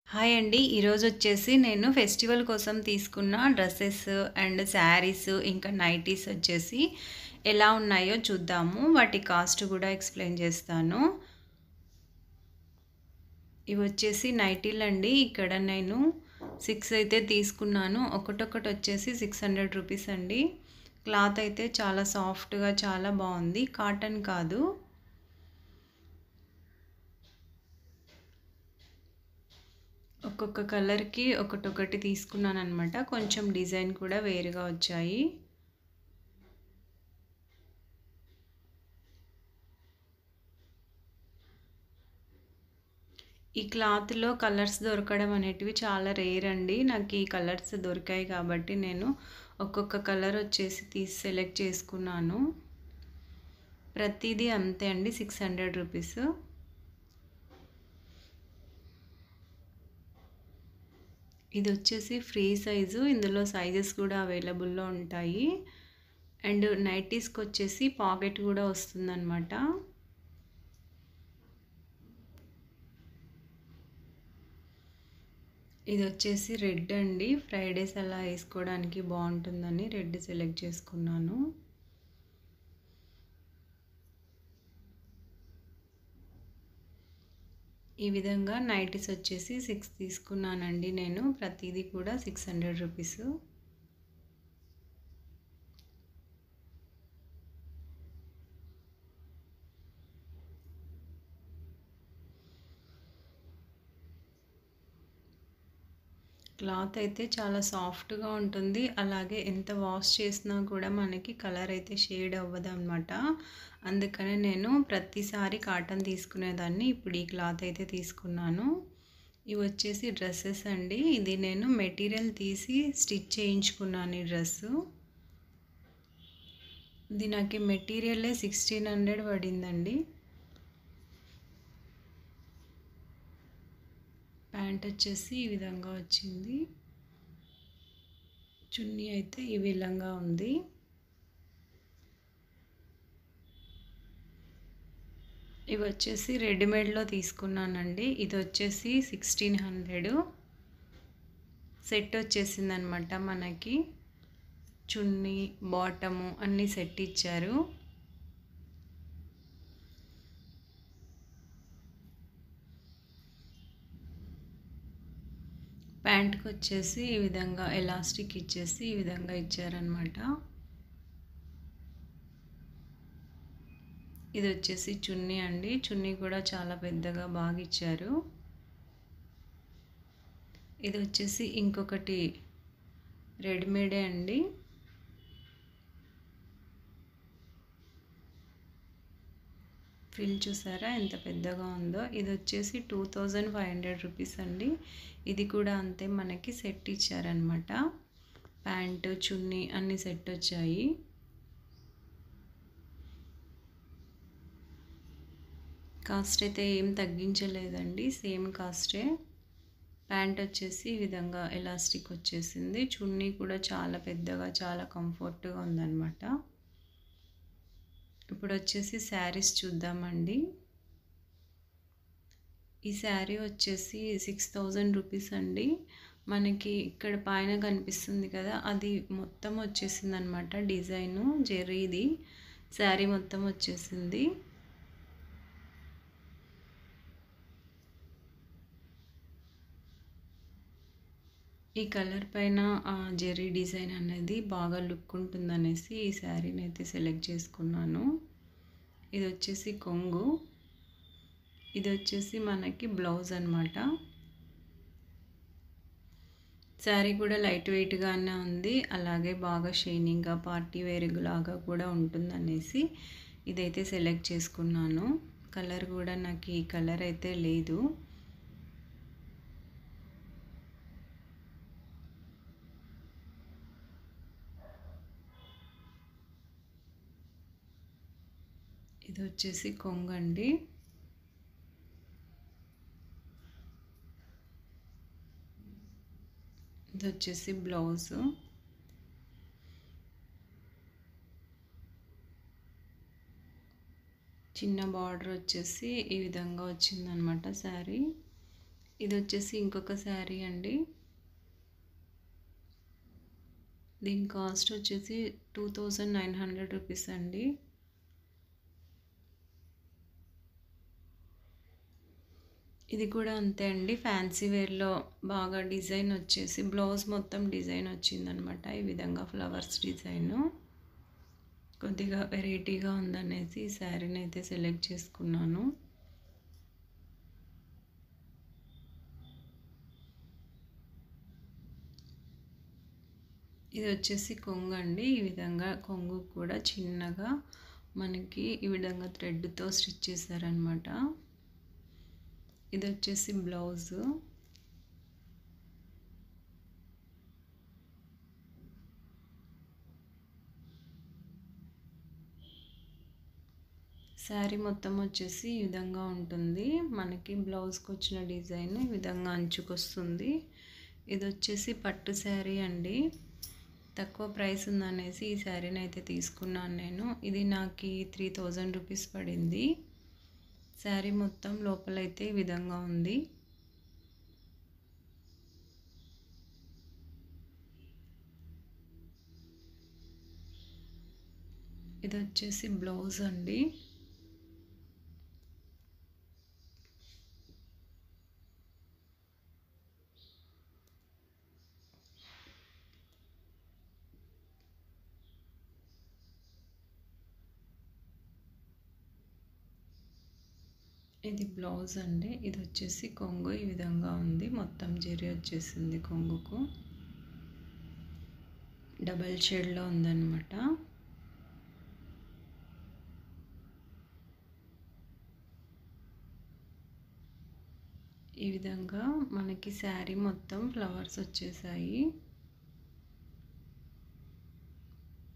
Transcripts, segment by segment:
Hi అండి. ఈరోజొచ్చేసి నేను festival కోసం తీసుకున్న డ్రెసెస్ అండ్ శారీస్ ఇంకా నైటీస్ వచ్చేసి ఎలా ఉన్నాయో చూద్దాము. వాటి కాస్ట్ కూడా ఎక్స్‌ప్లెయిన్ చేస్తాను. ఇవొచ్చేసి నైటీలండి. ఇక్కడ నేను 6 అయితే తీసుకున్నాను. ఒక్కొక్కటి వచ్చేసి 600 రూపీస్ అండి. క్లాత్ అయితే చాలా సాఫ్ట్‌గా చాలా బావుంది. కాటన్ కాదు. ఒక్కొక్క కలర్‌కి ఒకటొకటి తీసుకున్నాననమాట. కొంచెం డిజైన్ కూడా వేరుగా వచ్చాయి. ఈ క్లాత్‌లో కలర్స్ దొరకడం అనేటివి చాలా రేర్ అండి. నాకు ఈ కలర్స్ దొరికాయి కాబట్టి నేను ఒక్కొక్క కలర్ వచ్చేసి సెలెక్ట్ చేసుకున్నాను. ప్రతిదీ అంతే అండి, 600 రూపీస్. ఇది వచ్చేసి ఫ్రీ సైజు. ఇందులో సైజెస్ కూడా అవైలబుల్‌లో ఉంటాయి. అండ్ నైటీస్‌కి వచ్చేసి పాకెట్ కూడా వస్తుందన్నమాట. ఇది వచ్చేసి రెడ్ అండి. ఫ్రైడేస్ అలా వేసుకోవడానికి బాగుంటుందని రెడ్ సెలెక్ట్ చేసుకున్నాను. ఈ విధంగా నైటీస్ వచ్చేసి 6 తీసుకున్నానండి నేను. ప్రతిదీ కూడా 600 రూపీస్. క్లాత్ అయితే చాలా సాఫ్ట్‌గా ఉంటుంది. అలాగే ఎంత వాష్ చేసినా కూడా మనకి కలర్ అయితే షేడ్ అవ్వదన్నమాట. అందుకనే నేను ప్రతిసారి కాటన్ తీసుకునేదాన్ని. ఇప్పుడు ఈ క్లాత్ అయితే తీసుకున్నాను. ఇవి వచ్చేసి డ్రెస్సెస్ అండి. ఇది నేను మెటీరియల్ తీసి స్టిచ్ చేయించుకున్నాను ఈ డ్రెస్సు. ఇది నాకు మెటీరియలే 1600 పడిందండి. ప్యాంట్ వచ్చేసి ఈ విధంగా వచ్చింది. చున్నీ అయితే ఈ విధంగా ఉంది. ఇవి వచ్చేసి రెడీమేడ్‌లో తీసుకున్నానండి. ఇది వచ్చేసి 1600. సెట్ వచ్చేసిందనమాట మనకి. చున్నీ, బాటము అన్నీ సెట్ ఇచ్చారు. ప్యాంట్‌కి వచ్చేసి ఈ విధంగా ఎలాస్టిక్ ఇచ్చేసి ఈ విధంగా ఇచ్చారనమాట. ఇది వచ్చేసి చున్నీ అండి. చున్నీ కూడా చాలా పెద్దగా బాగా ఇచ్చారు. ఇది వచ్చేసి ఇంకొకటి రెడీమేడే అండి. ఫ్రిల్ చూసారా ఎంత పెద్దగా ఉందో. ఇది వచ్చేసి 2500 రూపీస్ అండి. ఇది కూడా అంతే, మనకి సెట్ ఇచ్చారనమాట. ప్యాంటు, చున్నీ అన్నీ సెట్ వచ్చాయి. కాస్ట్ అయితే ఏం తగ్గించలేదండి, సేమ్ కాస్టే. ప్యాంట్ వచ్చేసి ఈ విధంగా ఎలాస్టిక్ వచ్చేసింది. చున్నీ కూడా చాలా పెద్దగా చాలా కంఫర్ట్గా ఉందన్నమాట. ఇప్పుడు వచ్చేసి శారీస్ చూద్దామండి. ఈ శారీ వచ్చేసి 6000 రూపీస్ అండి. మనకి ఇక్కడ పైన కనిపిస్తుంది కదా, అది మొత్తం వచ్చేసింది అనమాట. డిజైను జెర్రీది శారీ మొత్తం వచ్చేసింది. ఈ కలర్ పైన జెర్రీ డిజైన్ అనేది బాగా లుక్ ఉంటుందనేసి ఈ శారీని అయితే సెలెక్ట్ చేసుకున్నాను. ఇది వచ్చేసి కొంగు. ఇది వచ్చేసి మనకి బ్లౌజ్ అనమాట. శారీ కూడా లైట్ వెయిట్గానే ఉంది. అలాగే బాగా షైనింగ్గా పార్టీ వేర్ లాగా కూడా ఉంటుందనేసి ఇదైతే సెలెక్ట్ చేసుకున్నాను. కలర్ కూడా నాకు ఈ కలర్ అయితే లేదు. ఇది వచ్చేసి కొంగండి. ఇది వచ్చేసి బ్లౌజు. చిన్న బార్డర్ వచ్చేసి ఈ విధంగా వచ్చిందనమాట శారీ. ఇది వచ్చేసి ఇంకొక శారీ అండి. దీని కాస్ట్ వచ్చేసి 2900 రూపీస్ అండి. ఇది కూడా అంతే అండి. ఫ్యాన్సీ వేర్‌లో బాగా డిజైన్ వచ్చేసి బ్లౌజ్ మొత్తం డిజైన్ వచ్చిందనమాట. ఈ విధంగా ఫ్లవర్స్ డిజైను. కొద్దిగా వెరైటీగా ఉందనేసి ఈ శారీని అయితే సెలెక్ట్ చేసుకున్నాను. ఇది వచ్చేసి కొంగు అండి. ఈ విధంగా కొంగు కూడా చిన్నగా మనకి ఈ విధంగా థ్రెడ్‌తో స్టిచ్ చేశారనమాట. ఇది వచ్చేసి బ్లౌజు. శారీ మొత్తం వచ్చేసి ఈ విధంగా ఉంటుంది. మనకి బ్లౌజ్కి వచ్చిన డిజైన్ ఈ విధంగా అంచుకొస్తుంది. ఇది వచ్చేసి పట్టు శారీ అండి. తక్కువ ప్రైస్ ఉందనేసి ఈ శారీని అయితే తీసుకున్నాను నేను. ఇది నాకు 3000 రూపీస్ పడింది. శారీ మొత్తం లోపలైతే ఈ విధంగా ఉంది. ఇది వచ్చేసి బ్లౌజ్ అండి. ఇది బ్లౌజ్ అండి. ఇది వచ్చేసి కొంగు ఈ విధంగా ఉంది. మొత్తం జరీ వచ్చేసింది కొంగుకు. డబల్ షేడ్లో ఉందన్నమాట. ఈ విధంగా మనకి శారీ మొత్తం ఫ్లవర్స్ వచ్చేసాయి.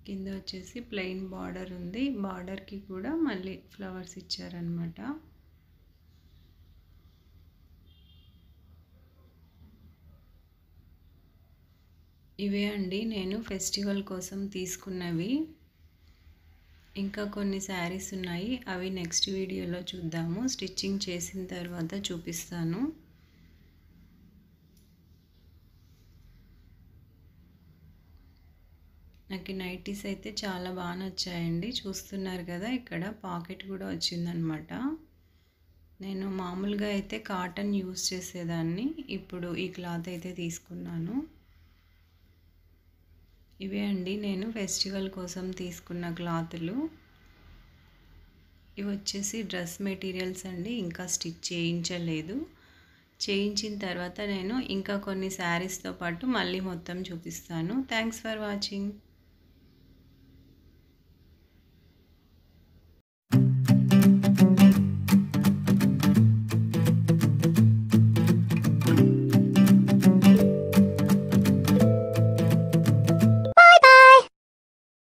కింద వచ్చేసి ప్లెయిన్ బార్డర్ ఉంది. బార్డర్కి కూడా మళ్ళీ ఫ్లవర్స్ ఇచ్చారనమాట. ఇవే అండి నేను ఫెస్టివల్ కోసం తీసుకున్నవి. ఇంకా కొన్ని శారీస్ ఉన్నాయి. అవి నెక్స్ట్ వీడియోలో చూద్దాము. స్టిచ్చింగ్ చేసిన తర్వాత చూపిస్తాను. నాకు నైటీస్ అయితే చాలా బాగా నచ్చాయండి. చూస్తున్నారు కదా, ఇక్కడ పాకెట్ కూడా వచ్చిందనమాట. నేను మామూలుగా అయితే కాటన్ యూస్ చేసేదాన్ని. ఇప్పుడు ఈ క్లాత్ అయితే తీసుకున్నాను. ఇవే అండి నేను ఫెస్టివల్ కోసం తీసుకున్న క్లాతులు. ఇవి వచ్చేసి డ్రెస్ మెటీరియల్స్ అండి. ఇంకా స్టిచ్ చేయించలేదు. చేయించిన తర్వాత నేను ఇంకా కొన్ని శారీస్తో పాటు మళ్ళీ మొత్తం చూపిస్తాను. Thanks for watching.